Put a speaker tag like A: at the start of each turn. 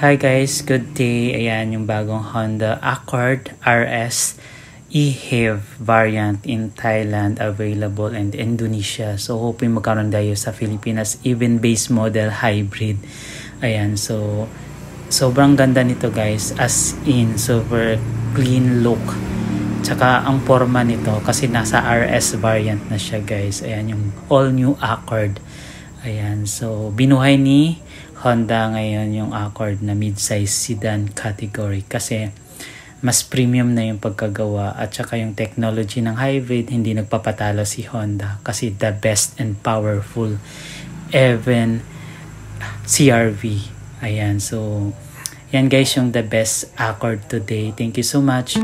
A: Hi guys, good day. Ayan yung bagong Honda Accord RS e-HEV variant in Thailand available and Indonesia. So hoping magkaroon tayo sa Pilipinas even base model hybrid. Ayan, so sobrang ganda nito guys, as in super clean look. Tsaka ang forma nito kasi nasa RS variant na siya guys. Ayan yung all new Accord. Ayan, so binuhay ni Honda ngayon yung Accord na mid-size sedan category kasi mas premium na yung pagkagawa at saka yung technology ng hybrid hindi nagpapatalo si Honda kasi the best and powerful even CR-V. Ayan, so yan guys yung the best Accord today. Thank you so much.